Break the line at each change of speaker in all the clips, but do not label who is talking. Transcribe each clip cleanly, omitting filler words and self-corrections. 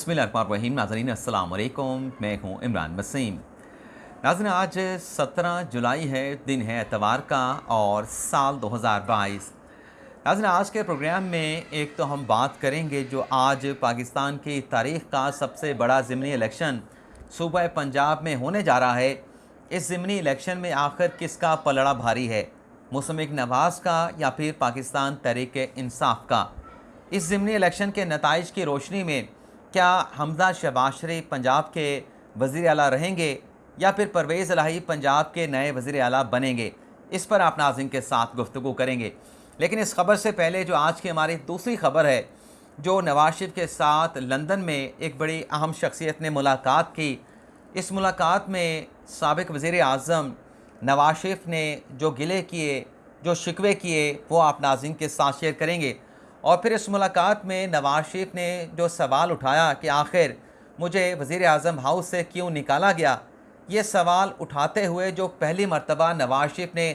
बिस्मिल्लाहिर्रहमानिर्रहीम। नाज़रीन अस्सलाम वालेकुम, मैं हूँ इमरान वसीम। नाज़रीन आज 17 जुलाई है, दिन है एतवार का और साल 2022। नाज़रीन आज के प्रोग्राम में एक तो हम बात करेंगे जो आज पाकिस्तान की तारीख़ का सबसे बड़ा ज़िमनी इलेक्शन सूबा पंजाब में होने जा रहा है। इस ज़िमनी इलेक्शन में आखिर किसका पलड़ा भारी है, मुस्लिम लीग नवाज़ का या फिर पाकिस्तान तहरीक इंसाफ का। इस ज़िमनी इलेक्शन के नताइज की रोशनी में क्या हमजा शहबाज शरीफ पंजाब के वज़ीर आला रहेंगे या फिर परवेज़ इलाही पंजाब के नए वज़ीर आला बनेंगे, इस पर आप नाज़रीन के साथ गुफ्तगू करेंगे। लेकिन इस खबर से पहले जो आज की हमारी दूसरी खबर है, जो नवाज शरीफ के साथ लंदन में एक बड़ी अहम शख्सियत ने मुलाकात की। इस मुलाकात में साबिक़ वज़ीर आज़म नवाज शरीफ ने जो गिले किए, जो शिकवे किए, वो आप नाज़रीन के साथ शेयर करेंगे। और फिर इस मुलाकात में नवाज शरीफ ने जो सवाल उठाया कि आखिर मुझे वज़ीर आज़म हाउस से क्यों निकाला गया, ये सवाल उठाते हुए जो पहली मर्तबा नवाज शरीफ ने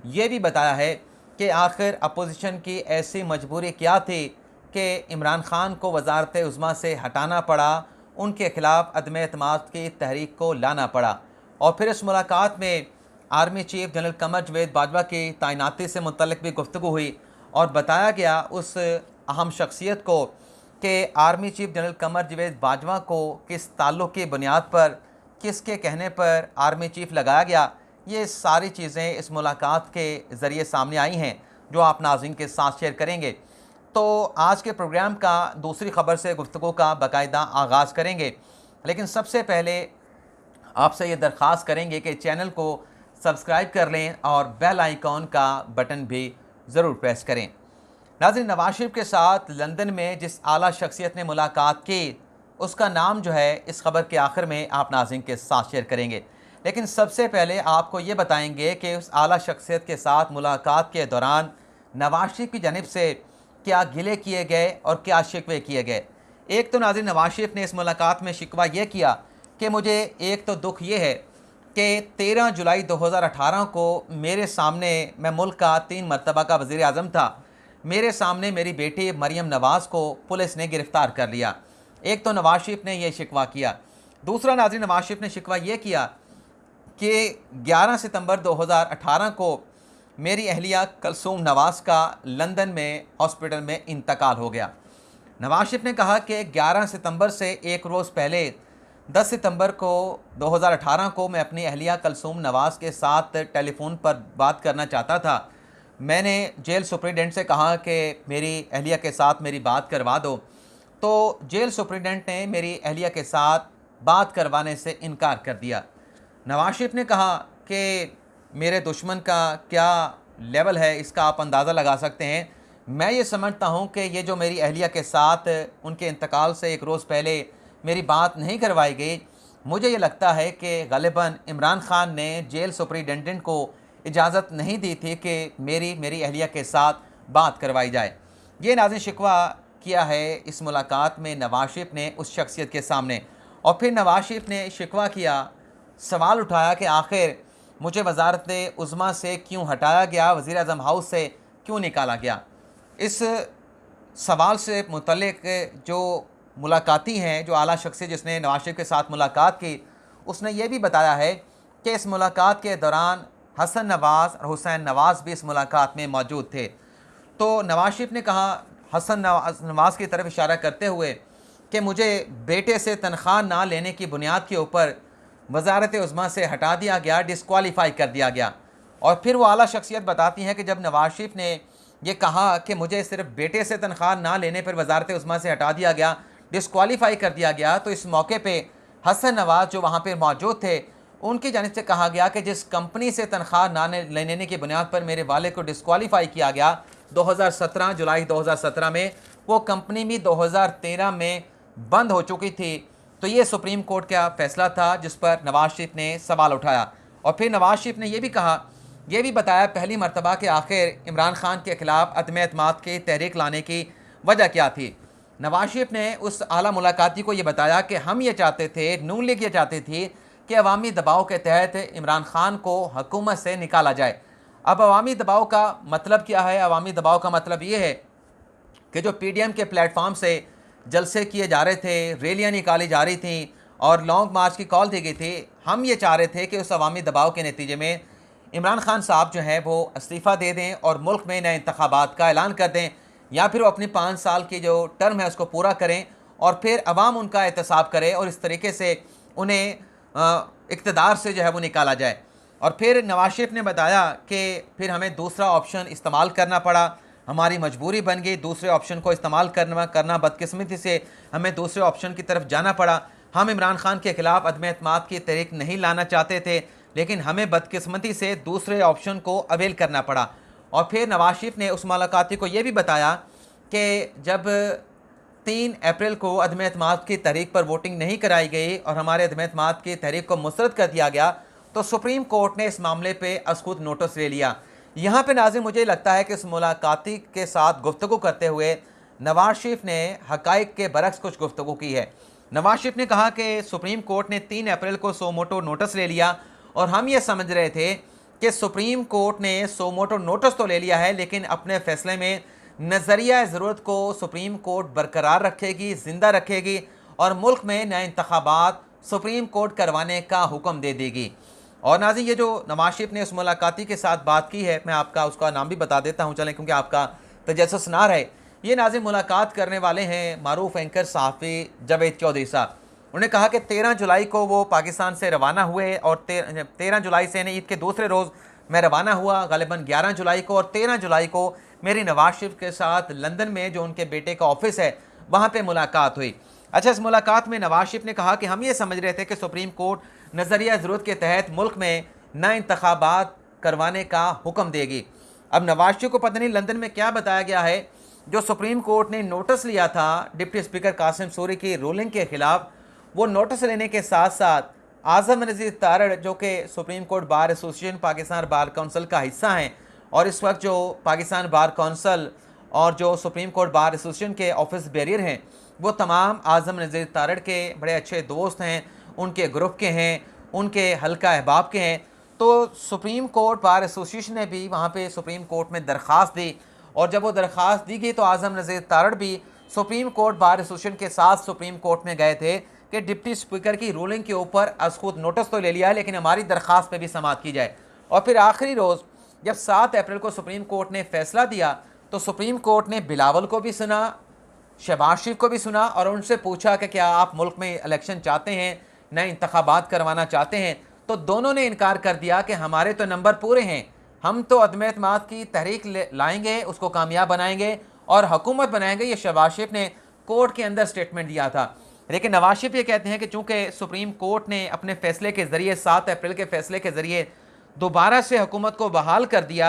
यह भी बताया है कि आखिर अपोजिशन की ऐसी मजबूरी क्या थी कि इमरान खान को वज़ारत उज़्मा से हटाना पड़ा, उनके ख़िलाफ़ अदम एतमाद की तहरीक को लाना पड़ा। और फिर इस मुलाकात में आर्मी चीफ जनरल कमर जवेद बाजवा की तैनाती से मुतल्लिक़ भी गुफ्तगू हुई और बताया गया उस अहम शख्सियत को कि आर्मी चीफ जनरल कमर जवेद बाजवा को किस ताल्लुक़ की बुनियाद पर, किसके कहने पर आर्मी चीफ लगाया गया। ये सारी चीज़ें इस मुलाकात के ज़रिए सामने आई हैं, जो आप नाज़रीन के साथ शेयर करेंगे। तो आज के प्रोग्राम का दूसरी खबर से गुफ्तगू का बाकायदा आगाज़ करेंगे, लेकिन सबसे पहले आपसे ये दरख्वास्त करेंगे कि चैनल को सब्सक्राइब कर लें और बेल आइकॉन का बटन भी ज़रूर प्रेस करें। नाज़रीन, नवाज शरीफ के साथ लंदन में जिस आला शख्सियत ने मुलाकात की, उसका नाम जो है इस खबर के आखिर में आप नाज़रीन के साथ शेयर करेंगे। लेकिन सबसे पहले आपको ये बताएंगे कि उस आला शख्सियत के साथ मुलाकात के दौरान नवाज शरीफ की जानिब से क्या गिले किए गए और क्या शिकवे किए गए। एक तो नाज़रीन नवाज शरीफ ने इस मुलाकात में शिकवा ये किया कि मुझे एक तो दुख ये है कि 13 जुलाई 2018 को मेरे सामने, मैं मुल्क का 3 मरतबा का वज़ीर आज़म था, मेरे सामने मेरी बेटी मरियम नवाज़ को पुलिस ने गिरफ़्तार कर लिया। एक तो नवाज शरीफ ने यह शिकवा किया। दूसरा नाज़रीन नवाज शरीफ ने शिकवा ये किया कि 11 सितंबर 2018 को मेरी अहलिया कलसूम नवाज़ का लंदन में हॉस्पिटल में इंतकाल हो गया। नवाज शरीफ ने कहा कि 11 सितंबर से एक रोज़ पहले 10 सितंबर को 2018 को मैं अपनी अहलिया कलसूम नवाज़ के साथ टेलीफोन पर बात करना चाहता था। मैंने जेल सुपरिटेंडेंट से कहा कि मेरी अहलिया के साथ मेरी बात करवा दो, तो जेल सुपरिटेंडेंट ने मेरी अहलिया के साथ बात करवाने से इनकार कर दिया। नवाज शरीफ ने कहा कि मेरे दुश्मन का क्या लेवल है, इसका आप अंदाज़ा लगा सकते हैं। मैं ये समझता हूँ कि ये जो मेरी अहलिया के साथ उनके इंतकाल से एक रोज़ पहले मेरी बात नहीं करवाई गई, मुझे ये लगता है कि ग़ालिबन इमरान खान ने जेल सुपरिटेंडेंट को इजाज़त नहीं दी थी कि मेरी अहलिया के साथ बात करवाई जाए। ये नाज़रीन शिकवा किया है इस मुलाकात में नवाज शरीफ ने उस शख्सियत के सामने। और फिर नवाज शरीफ ने शिकवा किया, सवाल उठाया कि आखिर मुझे वज़ारत उज़्मा से क्यों हटाया गया, वज़ीर आज़म हाउस से क्यों निकाला गया। इस सवाल से मुतल्लिक़ जो मुलाकाती हैं, जो आला शख्सियत जिसने नवाज शरीफ के साथ मुलाकात की, उसने ये भी बताया है कि इस मुलाकात के दौरान हसन नवाज़ और हुसैन नवाज़ भी इस मुलाकात में मौजूद थे। तो नवाज शरीफ ने कहा हसन नवाज़ की तरफ इशारा करते हुए कि मुझे बेटे से तनख्वाह ना लेने की बुनियाद के ऊपर वज़ारत उज़्मा से हटा दिया गया, डिस्क्वालीफाई कर दिया गया। और फिर वो आला शख्सियत बताती हैं कि जब नवाज शरीफ ने यह कहा कि मुझे सिर्फ बेटे से तनख्वाह ना लेने पर वज़ारत उज़्मा से हटा दिया गया, डिस्क्वालीफाई कर दिया गया, तो इस मौके पे हसन नवाज़ जो वहाँ पर मौजूद थे, उनकी जानिब से कहा गया कि जिस कंपनी से तनख्वाह ना लेने की बुनियाद पर मेरे वाले को डिस्क्वालीफाई किया गया 2017 जुलाई 2017 में, वो कंपनी भी 2013 में बंद हो चुकी थी। तो ये सुप्रीम कोर्ट का फैसला था जिस पर नवाज शरीफ ने सवाल उठाया। और फिर नवाज शरीफ ने यह भी कहा, यह भी बताया पहली मरतबा कि आखिर इमरान खान के ख़िलाफ़ अदम एतमाद की तहरीक लाने की वजह क्या थी। नवाज शरीफ ने उस आला मुलाकाती को ये बताया कि हम ये चाहते थे, नून लीग ये चाहती थी कि अवामी दबाव के तहत इमरान खान को हुकूमत से निकाला जाए। अब अवामी दबाव का मतलब क्या है? अवामी दबाव का मतलब ये है कि जो PDM के प्लेटफॉर्म से जलसे किए जा रहे थे, रैलियाँ निकाली जा रही थी और लॉन्ग मार्च की कॉल दी गई थी। हम ये चाह रहे थे कि उस अवामी दबाव के नतीजे में इमरान खान साहब जो हैं वो इस्तीफ़ा दे दें और मुल्क में नए इंतखाबात का ऐलान कर दें, या फिर वो अपनी 5 साल की जो टर्म है उसको पूरा करें और फिर अवाम उनका एहतसाब करे और इस तरीके से उन्हें इक़्तिदार से जो है वो निकाला जाए। और फिर नवाज शरीफ ने बताया कि फिर हमें दूसरा ऑप्शन इस्तेमाल करना पड़ा, हमारी मजबूरी बन गई दूसरे ऑप्शन को इस्तेमाल करना बदकिस्मती से हमें दूसरे ऑप्शन की तरफ जाना पड़ा। हम इमरान खान के ख़िलाफ़ अदम एतमाद की तहरीक नहीं लाना चाहते थे, लेकिन हमें बदकिस्मती से दूसरे ऑप्शन को अवेल करना पड़ा। और फिर नवाज शरीफ ने उस मुलाकाती को ये भी बताया कि जब 3 अप्रैल को अदम एतमाद की तहरीक पर वोटिंग नहीं कराई गई और हमारे अदम एतमाद की तहरीक को मुस्तरद कर दिया गया, तो सुप्रीम कोर्ट ने इस मामले पे खुद नोटिस ले लिया। यहाँ पे नाज़रीन मुझे लगता है कि इस मुलाकाती के साथ गुफ्तगू करते हुए नवाज शरीफ ने हक़ाइक़ के बरक्स कुछ गुफ्तगू की है। नवाज शरीफ ने कहा कि सुप्रीम कोर्ट ने 3 अप्रैल को सो मोटो नोटिस ले लिया और हम ये समझ रहे थे कि सुप्रीम कोर्ट ने सो मोटो नोटिस तो ले लिया है, लेकिन अपने फ़ैसले में नज़रिया ज़रूरत को सुप्रीम कोर्ट बरकरार रखेगी, ज़िंदा रखेगी और मुल्क में नए इंतखाबात सुप्रीम कोर्ट करवाने का हुक्म दे देगी। और नाज़रीन ये जो नवाज शरीफ ने उस मुलाकाती के साथ बात की है, मैं आपका उसका नाम भी बता देता हूँ चलें, क्योंकि आपका तजस्सुस ना रहे। ये नाज़रीन मुलाकात करने वाले हैं मारूफ एंकर सहाफ़ी जावेद चौधरी साहब। उन्होंने कहा कि 13 जुलाई को वो पाकिस्तान से रवाना हुए और 13 जुलाई से ईद के दूसरे रोज़ मैं रवाना हुआ, ग़ालिबन 11 जुलाई को, और 13 जुलाई को मेरी नवाज शरीफ के साथ लंदन में जो उनके बेटे का ऑफिस है वहाँ पे मुलाकात हुई। अच्छा, इस मुलाकात में नवाज शरीफ ने कहा कि हम ये समझ रहे थे कि सुप्रीम कोर्ट नज़रिया ज़रूरत के तहत मुल्क में नए इंतखाबात करवाने का हुक्म देगी। अब नवाज शरीफ को पता नहीं लंदन में क्या बताया गया है। जो सुप्रीम कोर्ट ने नोटिस लिया था डिप्टी स्पीकर कासिम सूरी की रूलिंग के ख़िलाफ़, वो नोटिस लेने के साथ साथ आज़म नज़ीर तारड़ जो कि supreme court bar association Pakistan bar council का हिस्सा हैं और इस वक्त जो पाकिस्तान बार काउंसिल और जो सुप्रीम कोर्ट बार एसोसिएशन के ऑफिस बैरियर हैं, वो तमाम आज़म नज़ीर तारड़ के बड़े अच्छे दोस्त हैं, उनके ग्रुप के हैं, उनके हल्का अहबाब के हैं। तो सुप्रीम कोर्ट बार एसोसिएशन ने भी वहाँ पे सुप्रीम कोर्ट में दरख्वास्त दी और जब वो दरख्वास्त दी गई तो आज़म नज़ीर तारड़ भी सुप्रीम कोर्ट बार एसोसिएशन के साथ सुप्रीम कोर्ट में गए थे कि डिप्टी स्पीकर की रूलिंग के ऊपर खुद नोटिस तो ले लिया है, लेकिन हमारी दरख्वास्त पे भी समाअत की जाए। और फिर आखिरी रोज़ जब 7 अप्रैल को सुप्रीम कोर्ट ने फैसला दिया तो सुप्रीम कोर्ट ने बिलावल को भी सुना, शहबाज शरीफ को भी सुना और उनसे पूछा कि क्या आप मुल्क में इलेक्शन चाहते हैं, नए इंतखाबात करवाना चाहते हैं। तो दोनों ने इनकार कर दिया कि हमारे तो नंबर पूरे हैं, हम तो अदम एतमाद की तहरीक लाएंगे, उसको कामयाब बनाएंगे और हुकूमत बनाएंगे। ये शहबाज शरीफ ने कोर्ट के अंदर स्टेटमेंट दिया था। लेकिन नवाज शरीफ ये कहते हैं कि चूँकि सुप्रीम कोर्ट ने अपने फैसले के ज़रिए 7 अप्रैल के फैसले के ज़रिए दोबारा से हुकूमत को बहाल कर दिया,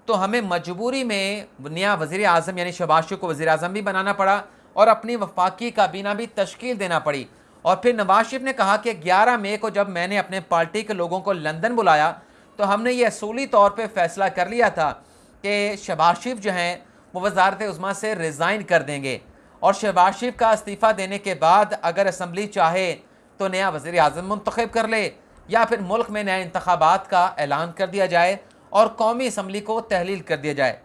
तो हमें मजबूरी में नया वज़ीर आज़म यानी शहबाज शरीफ को वज़ीर आज़म भी बनाना पड़ा और अपनी वफाकी काबीना भी तश्कील देना पड़ी। और फिर नवाज शरीफ ने कहा कि 11 मई को जब मैंने अपने पार्टी के लोगों को लंदन बुलाया तो हमने ये असूली तौर पर फैसला कर लिया था कि शहबाज शरीफ जो हैं वो वज़ारत उज़्मा से रिज़ाइन कर देंगे और शहबाज शरीफ का इस्तीफ़ा देने के बाद अगर असम्बली चाहे तो नया वज़ीर आज़म मुंतखब कर ले या फिर मुल्क में नए इंतखाबात का ऐलान कर दिया जाए और कौमी असम्बली को तहलील कर दिया जाए।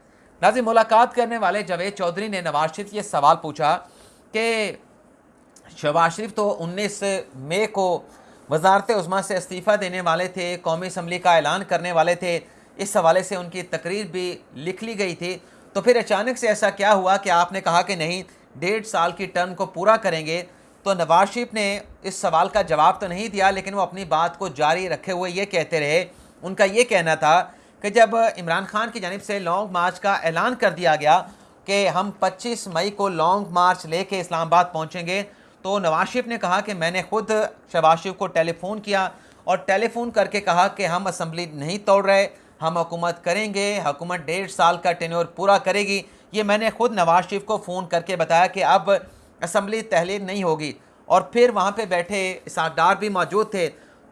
नाज़रीन, मुलाकात करने वाले जावेद चौधरी ने नवाज शरीफ ये सवाल पूछा कि शहबाज शरीफ तो 19 मई को वज़ारत उज़्मा से इस्तीफ़ा देने वाले थे, कौमी असम्बली का ऐलान करने वाले थे, इस हवाले से उनकी तकरीर भी लिख ली गई थी। तो फिर अचानक से ऐसा क्या हुआ कि आपने कहा कि नहीं 1.5 साल की टर्म को पूरा करेंगे। तो नवाज शरीफ ने इस सवाल का जवाब तो नहीं दिया, लेकिन वो अपनी बात को जारी रखे हुए ये कहते रहे। उनका ये कहना था कि जब इमरान खान की जानिब से लॉन्ग मार्च का ऐलान कर दिया गया कि हम 25 मई को लॉन्ग मार्च लेके इस्लामाबाद पहुँचेंगे, तो नवाज शरीफ ने कहा कि मैंने खुद शहबाज शरीफ को टेलीफ़ोन किया और टेलीफ़ोन करके कहा कि हम असम्बली नहीं तोड़ रहे, हम हुकूमत करेंगे, हुकूमत 1.5 साल का टेन्योर पूरा करेगी। ये मैंने खुद नवाज शरीफ को फ़ोन करके बताया कि अब असम्बली तहलील नहीं होगी। और फिर वहाँ पे बैठे इसहाक डार भी मौजूद थे।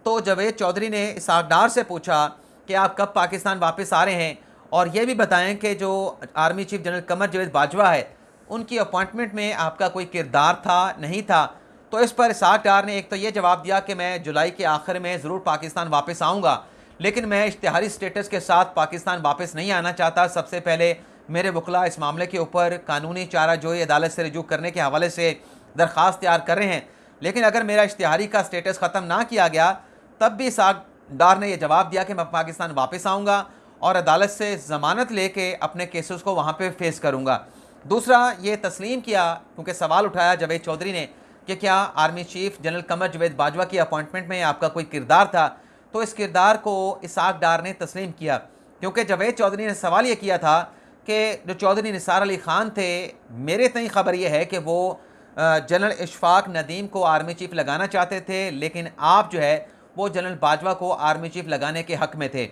तो जावेद चौधरी ने इसहाक डार से पूछा कि आप कब पाकिस्तान वापस आ रहे हैं और ये भी बताएं कि जो army chief general Qamar Javed Bajwa है उनकी अपॉइंटमेंट में आपका कोई किरदार था नहीं था। तो इस पर इसहाक डार ने एक तो ये जवाब दिया कि मैं जुलाई के आखिर में ज़रूर पाकिस्तान वापस आऊँगा, लेकिन मैं इश्तिहारी स्टेटस के साथ पाकिस्तान वापस नहीं आना चाहता। सबसे पहले मेरे वकला इस मामले के ऊपर कानूनी चाराजोई अदालत से रजू करने के हवाले से दरख्वास्त तैयार कर रहे हैं, लेकिन अगर मेरा इश्तिहारी का स्टेटस ख़त्म ना किया गया तब भी इसहाक डार ने यह जवाब दिया कि मैं पाकिस्तान वापस आऊँगा और अदालत से ज़मानत लेके अपने केसेस को वहाँ पे फेस करूँगा। दूसरा, ये तस्लीम किया, क्योंकि सवाल उठाया जावेद चौधरी ने कि क्या army chief general Qamar Javed Bajwa की अपॉइंटमेंट में आपका कोई किरदार था, तो इस किरदार को इसहाक डार ने तस्लीम किया, क्योंकि जावेद चौधरी ने सवाल ये किया था कि जो चौधरी निसार अली ख़ान थे, मेरे तई ख़बर यह है कि वो जनरल इशफाक नदीम को आर्मी चीफ लगाना चाहते थे, लेकिन आप जो है वो जनरल बाजवा को आर्मी चीफ लगाने के हक़ में थे।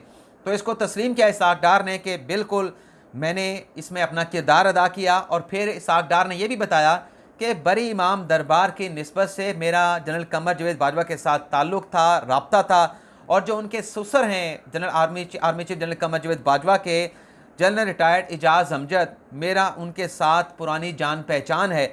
तो इसको तस्लीम किया इसहाक डार ने कि बिल्कुल मैंने इसमें अपना किरदार अदा किया। और फिर इसहाक डार ने यह भी बताया कि बरी इमाम दरबार की निस्बत से मेरा जनरल कमर जावेद बाजवा के साथ ताल्लुक़ था, राब्ता था, और जो उनके ससुर हैं general army chief general Qamar Javed Bajwa के जनरल रिटायर्ड इजाज़ अमजद, मेरा उनके साथ पुरानी जान पहचान है।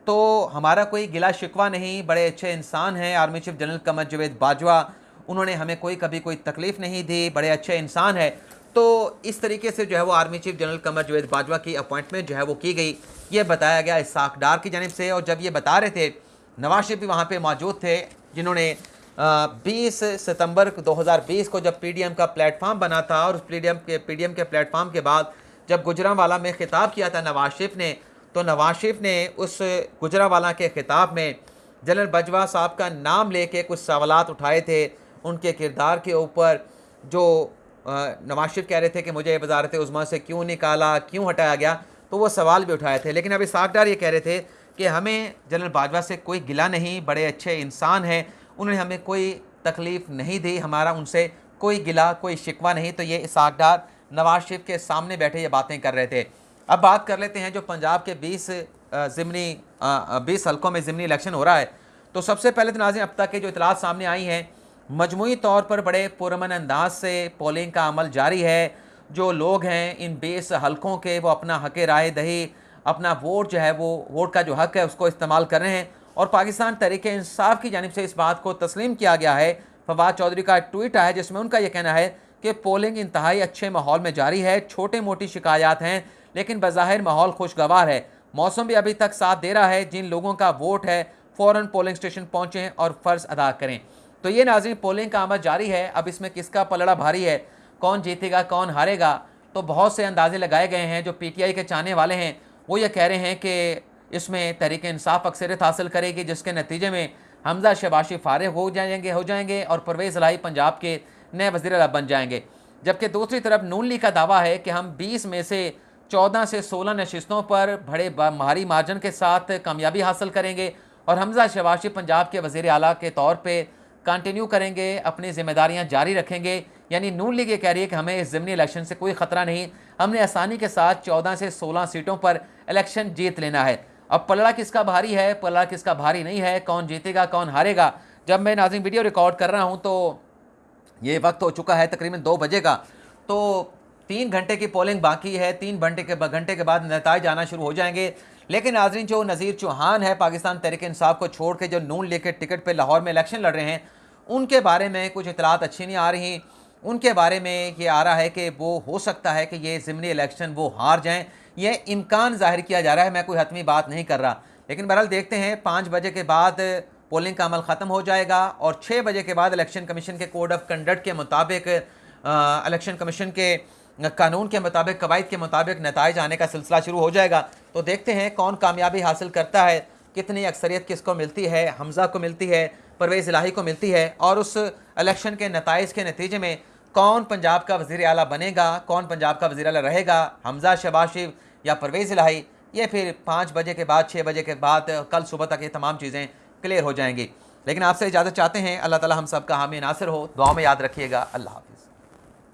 तो हमारा कोई गिला शिकवा नहीं, बड़े अच्छे इंसान हैं army chief general Qamar Javed Bajwa, उन्होंने हमें कभी कोई तकलीफ़ नहीं दी, बड़े अच्छे इंसान है। तो इस तरीके से जो है वो army chief general Qamar Javed Bajwa की अपॉइंटमेंट जो है वो की गई, ये बताया गया इसहाक डार की जानिब से। और जब ये बता रहे थे, नवाज शरीफ भी वहाँ पे मौजूद थे, जिन्होंने 20 सितंबर 2020 को जब पीडीएम का प्लेटफार्म बना था, और उस पीडीएम के प्लेटफार्म के बाद जब गुजरांवाला में खिताब किया था नवाज शरीफ ने, तो नवाज शरीफ ने उस गुजरांवाला के खिताब में जनरल बाजवा साहब का नाम लेके कुछ सवालात उठाए थे उनके किरदार के ऊपर, जो नवाज शरीफ कह रहे थे कि मुझे वज़ारत उज़्मा से क्यों निकाला, क्यों हटाया गया, तो वो सवाल भी उठाए थे। लेकिन अब इसहाक डार ये कह रहे थे कि हमें जनरल बाजवा से कोई गिला नहीं, बड़े अच्छे इंसान हैं, उन्होंने हमें कोई तकलीफ़ नहीं दी, हमारा उनसे कोई गिला कोई शिकवा नहीं। तो ये इसहाक डार नवाज शरीफ के सामने बैठे ये बातें कर रहे थे। अब बात कर लेते हैं जो पंजाब के 20 हलकों में ज़िमनी इलेक्शन हो रहा है। तो सबसे पहले तो नाज़रीन, अब तक के जो इतलात सामने आई हैं, मजमूई तौर पर बड़े पुरअमन अंदाज से पोलिंग का अमल जारी है। जो लोग हैं इन 20 हलकों के, वो अपना हक़ राय दही, अपना वोट जो है वो वोट का जो हक़ है उसको इस्तेमाल कर रहे हैं। और पाकिस्तान तहरीक इंसाफ की जानिब से इस बात को तस्लीम किया गया है। फवाद चौधरी का एक ट्वीट आया जिसमें उनका यह कहना है कि पोलिंग इंतहाई अच्छे माहौल में जारी है, छोटे मोटी शिकायत हैं लेकिन बज़ाहिर माहौल खुशगवार है, मौसम भी अभी तक साथ दे रहा है, जिन लोगों का वोट है फ़ौरन पोलिंग स्टेशन पहुँचें और फ़र्ज़ अदा करें। तो ये नाज़रीन, पोलिंग का अमल जारी है। अब इसमें किसका पलड़ा भारी है, कौन जीतेगा कौन हारेगा, तो बहुत से अंदाजे लगाए गए हैं। जो पीटीआई के चाहने वाले हैं वो ये कह रहे हैं कि इसमें तहरीक इंसाफ अक्सरियत हासिल करेगी, जिसके नतीजे में हमजा शहबाज़ फारिग हो जाएंगे और परवेज़ इलाही पंजाब के नए वज़ीर आला बन जाएंगे। जबकि दूसरी तरफ नून लीग का दावा है कि हम 20 में से 14 से 16 नशिस्तों पर बड़े भारी मार्जिन के साथ कामयाबी हासिल करेंगे और हमजा शहबाज़ पंजाब के वज़ीर आला के तौर पर कंटिन्यू करेंगे, अपनी जिम्मेदारियां जारी रखेंगे। यानी नून लीग ये कह रही है कि हमें इस ज़िमनी इलेक्शन से कोई ख़तरा नहीं, हमने आसानी के साथ 14 से 16 सीटों पर इलेक्शन जीत लेना है। अब पलड़ा किसका भारी है, पलड़ा किसका भारी नहीं है, कौन जीतेगा कौन हारेगा, जब मैं नाज़रीन वीडियो रिकॉर्ड कर रहा हूँ तो ये वक्त हो चुका है तकरीबन 2 बजे का। तो 3 घंटे की पोलिंग बाकी है, 3 घंटे के बाद नतीजे आना शुरू हो जाएंगे। लेकिन नाज़रीन, जो नज़ीर चौहान है पाकिस्तान तहरीक इंसाफ को छोड़ के जो नून लीग के टिकट पर लाहौर में इलेक्शन लड़ रहे हैं, उनके बारे में कुछ इतलात अच्छी नहीं आ रही। उनके बारे में ये आ रहा है कि वो हो सकता है कि ये ज़िमनी इलेक्शन वो हार जाएं, ये इम्कान ज़ाहिर किया जा रहा है, मैं कोई हतमी बात नहीं कर रहा। लेकिन बहरहाल देखते हैं, 5 बजे के बाद पोलिंग का अमल ख़त्म हो जाएगा और 6 बजे के बाद इलेक्शन कमीशन के कोड ऑफ कंडक्ट के मुताबिक, इलेक्शन कमीशन के कानून के मुताबिक, कवायद के मुताबिक नताइज आने का सिलसिला शुरू हो जाएगा। तो देखते हैं कौन कामयाबी हासिल करता है, कितनी अक्सरियत किसको मिलती है, हमजा को मिलती है, परवेज़ इलाही को मिलती है, और उस इलेक्शन के नताइज के नतीजे में कौन पंजाब का वज़ीर आला बनेगा, कौन पंजाब का वज़ीर आला रहेगा, हमजा शहबाज़ या परवेज़ इलाही। ये फिर 5 बजे के बाद 6 बजे के बाद कल सुबह तक ये तमाम चीज़ें क्लियर हो जाएंगी। लेकिन आपसे इजाज़त चाहते हैं। अल्लाह ताला हम सब का हामी नासिर हो, दुआ में याद रखिएगा। अल्लाह हाफ़िज़।